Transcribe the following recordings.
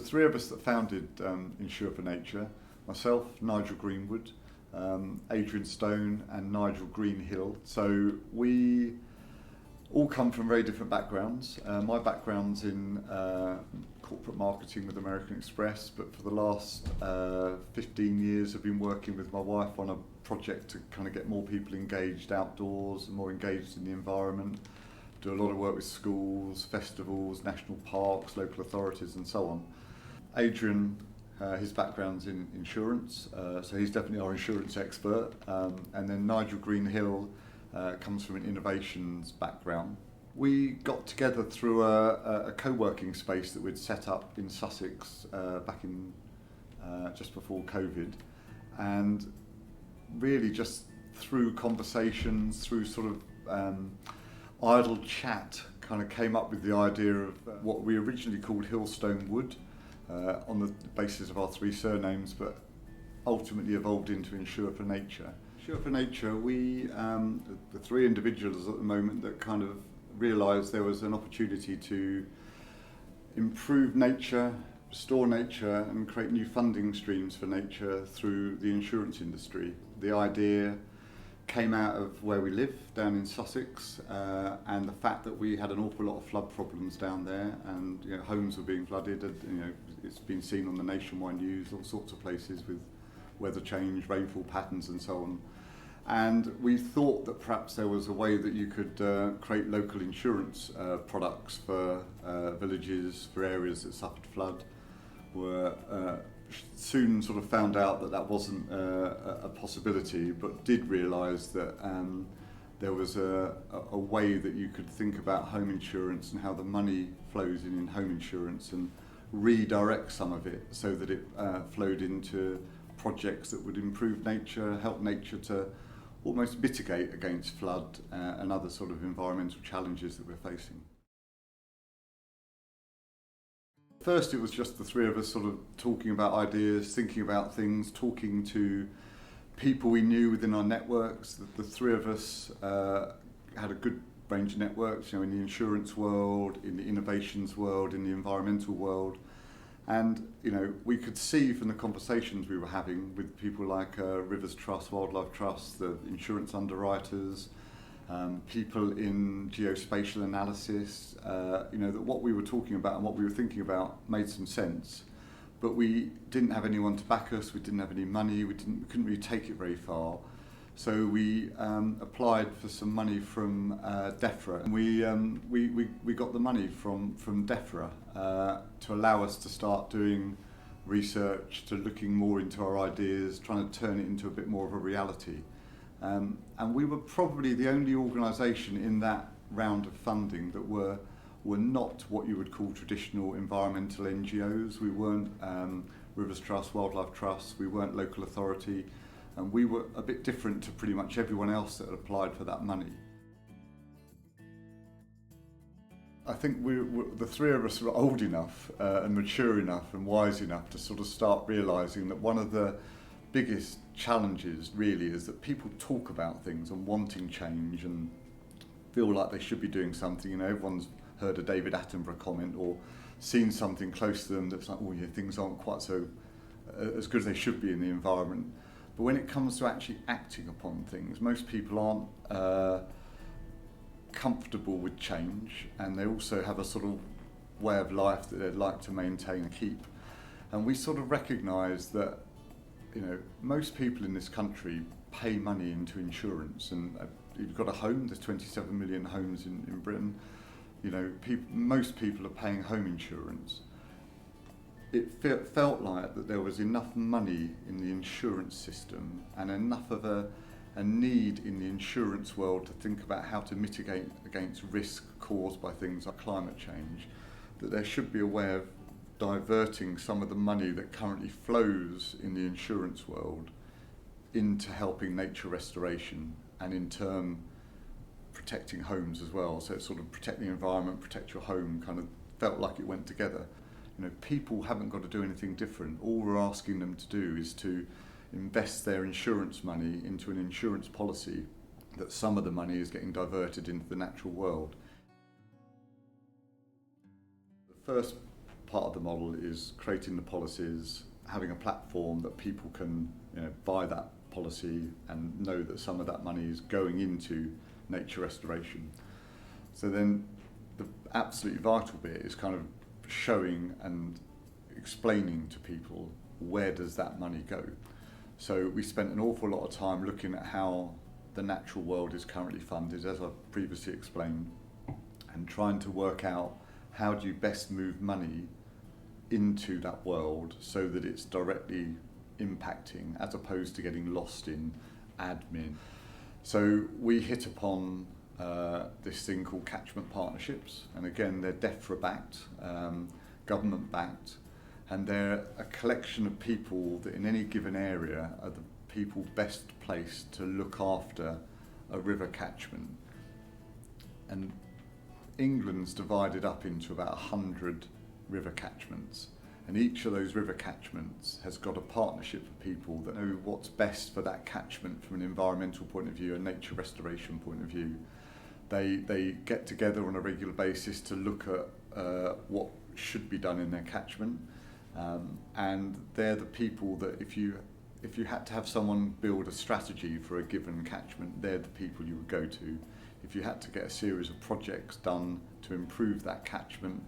three of us that founded Insure4Nature, myself, Nigel Greenwood, Adrian Stone and Nigel Greenhill. So we all come from very different backgrounds. My background's in corporate marketing with American Express, but for the last 15 years I've been working with my wife on a project to kind of get more people engaged outdoors and more engaged in the environment. Do a lot of work with schools, festivals, national parks, local authorities and so on. Adrian, his background's in insurance, so he's definitely our insurance expert. And then Nigel Greenhill comes from an innovations background. We got together through a co-working space that we'd set up in Sussex back in just before COVID, and really just through conversations, through sort of idle chat, kind of came up with the idea of what we originally called Hillstone Wood on the basis of our three surnames, but ultimately evolved into Insure4Nature. Insure4Nature, we, the three individuals at the moment that kind of realised there was an opportunity to improve nature, restore nature and create new funding streams for nature through the insurance industry. The idea came out of where we live down in Sussex, and the fact that we had an awful lot of flood problems down there, and homes were being flooded. And, it's been seen on the nationwide news, all sorts of places with weather change, rainfall patterns and so on. And we thought that perhaps there was a way that you could create local insurance products for villages, for areas that suffered flood. Were soon sort of found out that that wasn't a possibility, but did realise that there was a way that you could think about home insurance and how the money flows in home insurance and redirect some of it so that it flowed into projects that would improve nature, help nature to almost mitigate against flood and other sort of environmental challenges that we're facing. First, it was just the three of us sort of talking about ideas, thinking about things, talking to people we knew within our networks. The three of us had a good range of networks, in the insurance world, in the innovations world, in the environmental world. And, we could see from the conversations we were having with people like Rivers Trust, Wildlife Trust, the insurance underwriters, people in geospatial analysis, that what we were talking about and what we were thinking about made some sense. But we didn't have anyone to back us, we didn't have any money, we couldn't really take it very far. So we applied for some money from DEFRA, and we got the money from DEFRA to allow us to start doing research, to looking more into our ideas, trying to turn it into a bit more of a reality. And we were probably the only organisation in that round of funding that were not what you would call traditional environmental NGOs. We weren't Rivers Trust, Wildlife Trust, we weren't local authority, and we were a bit different to pretty much everyone else that had applied for that money. I think the three of us were old enough and mature enough and wise enough to sort of start realising that one of the biggest challenges really is that people talk about things and wanting change and feel like they should be doing something. Everyone's heard a David Attenborough comment or seen something close to them that's like, things aren't quite so as good as they should be in the environment. But when it comes to actually acting upon things, most people aren't comfortable with change, and they also have a sort of way of life that they'd like to maintain and keep. And we sort of recognise that most people in this country pay money into insurance, and you've got a home, there's 27 million homes in Britain, most people are paying home insurance. It felt like that there was enough money in the insurance system and enough of a need in the insurance world to think about how to mitigate against risk caused by things like climate change, that there should be a way of diverting some of the money that currently flows in the insurance world into helping nature restoration and in turn protecting homes as well. So it's sort of protect the environment, protect your home, kind of felt like it went together. People haven't got to do anything different. All we're asking them to do is to invest their insurance money into an insurance policy that some of the money is getting diverted into the natural world. The first part of the model is creating the policies, having a platform that people can buy that policy and know that some of that money is going into nature restoration. So then the absolutely vital bit is kind of showing and explaining to people, where does that money go? So we spent an awful lot of time looking at how the natural world is currently funded, as I've previously explained, and trying to work out how do you best move money into that world so that it's directly impacting, as opposed to getting lost in admin. So we hit upon this thing called catchment partnerships, and again they're DEFRA backed, government backed, and they're a collection of people that in any given area are the people best placed to look after a river catchment. And England's divided up into about 100 river catchments, and each of those river catchments has got a partnership of people that know what's best for that catchment from an environmental point of view, a nature restoration point of view. They get together on a regular basis to look at what should be done in their catchment, and they're the people that if you had to have someone build a strategy for a given catchment, they're the people you would go to. If you had to get a series of projects done to improve that catchment,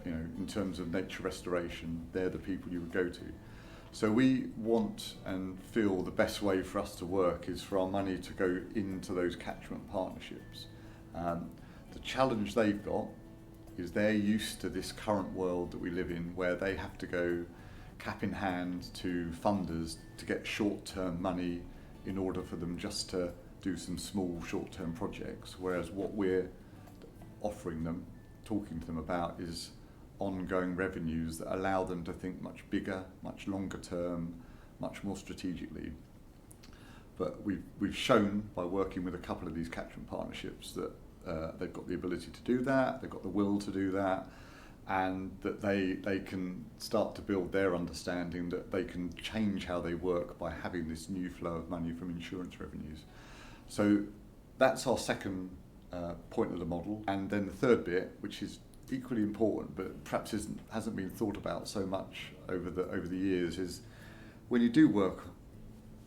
in terms of nature restoration, they're the people you would go to. So we want and feel the best way for us to work is for our money to go into those catchment partnerships. The challenge they've got is they're used to this current world that we live in, where they have to go cap in hand to funders to get short-term money in order for them just to do some small short-term projects, whereas what we're offering them, talking to them about, is ongoing revenues that allow them to think much bigger, much longer term, much more strategically. But we've shown by working with a couple of these catchment partnerships that they've got the ability to do that, they've got the will to do that, and that they can start to build their understanding that they can change how they work by having this new flow of money from insurance revenues. So that's our second point of the model. And then the third bit, which is equally important but perhaps hasn't been thought about so much over the years, is when you do work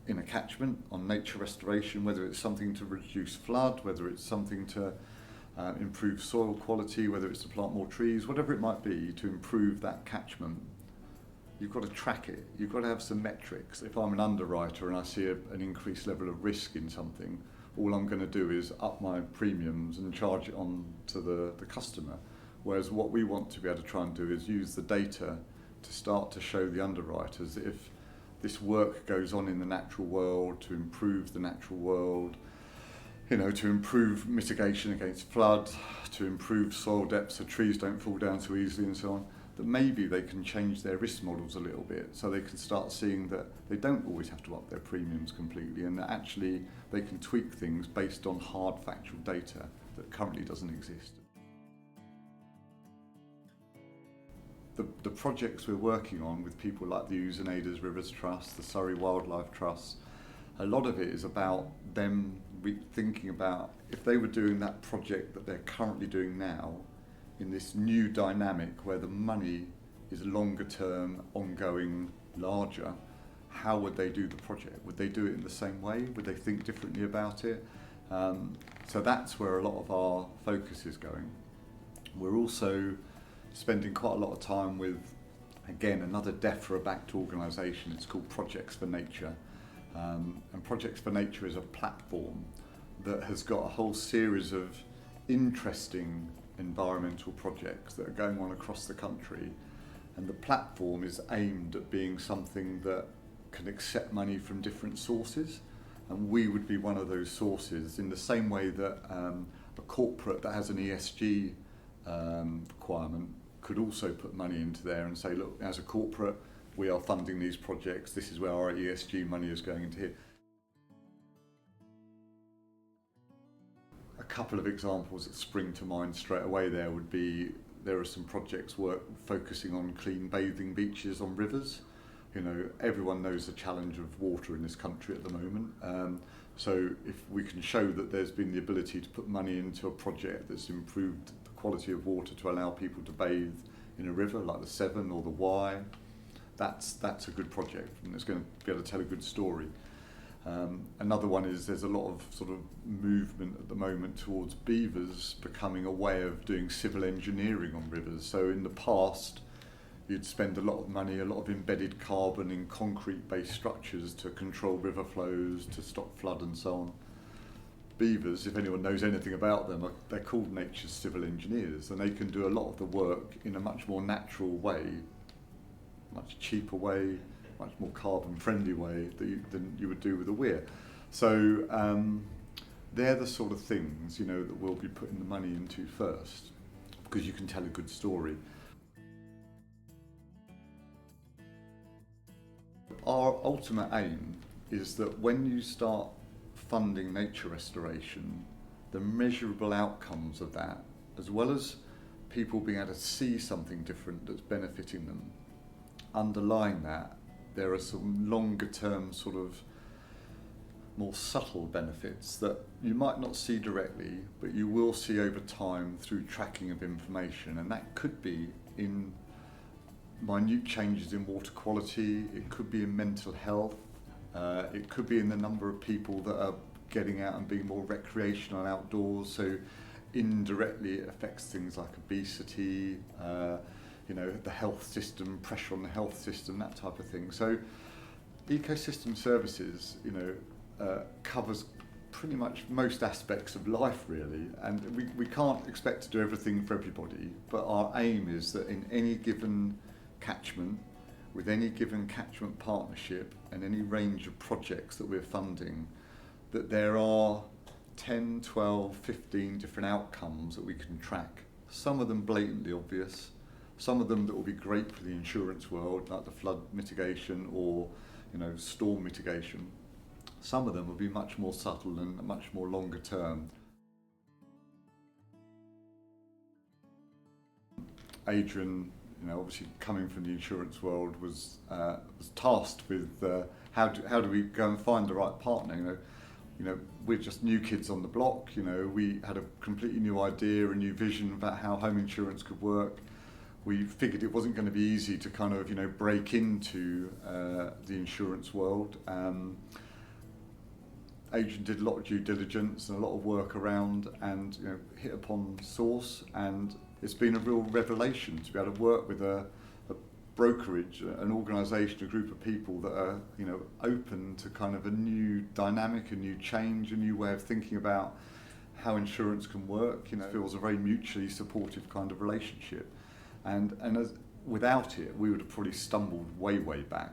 in a catchment on nature restoration, whether it's something to reduce flood, whether it's something to improve soil quality, whether it's to plant more trees, whatever it might be to improve that catchment, you've got to track it. You've got to have some metrics. If I'm an underwriter and I see an increased level of risk in something, all I'm going to do is up my premiums and charge it on to the customer. Whereas what we want to be able to try and do is use the data to start to show the underwriters that if this work goes on in the natural world to improve the natural world, to improve mitigation against flood, to improve soil depth so trees don't fall down so easily and so on, that maybe they can change their risk models a little bit so they can start seeing that they don't always have to up their premiums completely, and that actually they can tweak things based on hard factual data that currently doesn't exist. The projects we're working on with people like the Ouzenadas Rivers Trust, the Surrey Wildlife Trust, a lot of it is about them thinking about if they were doing that project that they're currently doing now in this new dynamic where the money is longer term, ongoing, larger, how would they do the project? Would they do it in the same way? Would they think differently about it? So that's where a lot of our focus is going. We're also spending quite a lot of time with, again, another DEFRA-backed organisation. It's called Projects4Nature. And Projects4Nature is a platform that has got a whole series of interesting environmental projects that are going on across the country. And the platform is aimed at being something that can accept money from different sources. And we would be one of those sources in the same way that a corporate that has an ESG requirement could also put money into there and say, look, as a corporate, we are funding these projects, this is where our ESG money is going into here. A couple of examples that spring to mind straight away there would be, there are some projects focusing on clean bathing beaches on rivers. Everyone knows the challenge of water in this country at the moment. So if we can show that there's been the ability to put money into a project that's improved the quality of water to allow people to bathe in a river like the Severn or the Wye, that's a good project, and it's going to be able to tell a good story. Another one is there's a lot of sort of movement at the moment towards beavers becoming a way of doing civil engineering on rivers. So in the past, you'd spend a lot of money, a lot of embedded carbon in concrete-based structures to control river flows, to stop flood and so on. Beavers, if anyone knows anything about them, they're called nature's civil engineers, and they can do a lot of the work in a much more natural way, much cheaper way, much more carbon-friendly way than you would do with a weir. So they're the sort of things, you know, that we'll be putting the money into first, because you can tell a good story. Our ultimate aim is that when you start funding nature restoration, the measurable outcomes of that, as well as people being able to see something different that's benefiting them, underlying that, there are some longer term sort of more subtle benefits that you might not see directly, but you will see over time through tracking of information, and that could be in minute changes in water quality, it could be in mental health, it could be in the number of people that are getting out and being more recreational and outdoors, so indirectly it affects things like obesity, you know, the health system, pressure on the health system, that type of thing. So ecosystem services, you know, covers pretty much most aspects of life really, and we can't expect to do everything for everybody, but our aim is that in any given catchment, with any given catchment partnership and any range of projects that we're funding, that there are 10, 12, 15 different outcomes that we can track. Some of them blatantly obvious, some of them that will be great for the insurance world, like the flood mitigation or, you know, storm mitigation. Some of them will be much more subtle and much more longer term. Adrian, you know, obviously coming from the insurance world, was tasked with how do we go and find the right partner. You know, we're just new kids on the block. You know, we had a completely new idea, a new vision about how home insurance could work. We figured it wasn't going to be easy to kind of, you know, break into the insurance world. Adrian did a lot of due diligence and a lot of work around, and, you know, hit upon Source, and it's been a real revelation to be able to work with a brokerage, an organisation, a group of people that are, you know, open to kind of a new dynamic, a new change, a new way of thinking about how insurance can work. You know, it feels a very mutually supportive kind of relationship, and without it, we would have probably stumbled way back.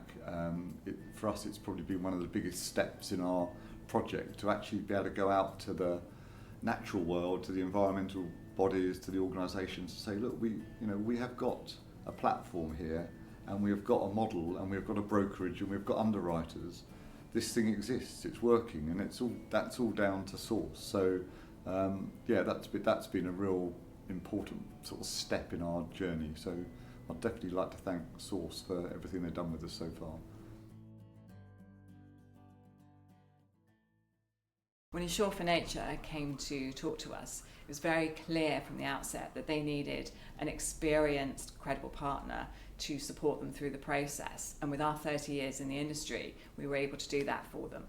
For us, it's probably been one of the biggest steps in our project to actually be able to go out to the natural world, to the environmental bodies, to the organisations, to say, look, we have got a platform here, and we have got a model, and we've got a brokerage, and we've got underwriters. This thing exists, it's working, and that's all down to Source. So yeah, that's been a real important sort of step in our journey. So I'd definitely like to thank Source for everything they've done with us so far. When Insure4Nature came to talk to us, it was very clear from the outset that they needed an experienced, credible partner to support them through the process. And with our 30 years in the industry, we were able to do that for them.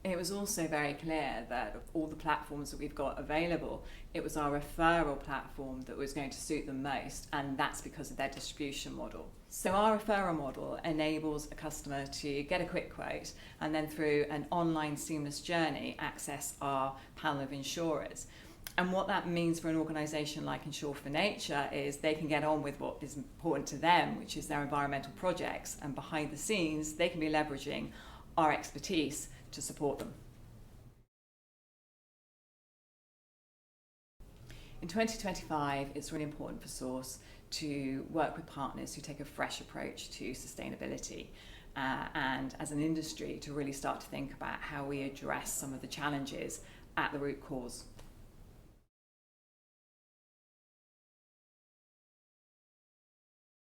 It was also very clear that of all the platforms that we've got available, it was our referral platform that was going to suit them most, and that's because of their distribution model. So our referral model enables a customer to get a quick quote and then through an online seamless journey access our panel of insurers. And what that means for an organisation like Insure4Nature is they can get on with what is important to them, which is their environmental projects, and behind the scenes they can be leveraging our expertise to support them. In 2025, it's really important for Source to work with partners who take a fresh approach to sustainability, and as an industry to really start to think about how we address some of the challenges at the root cause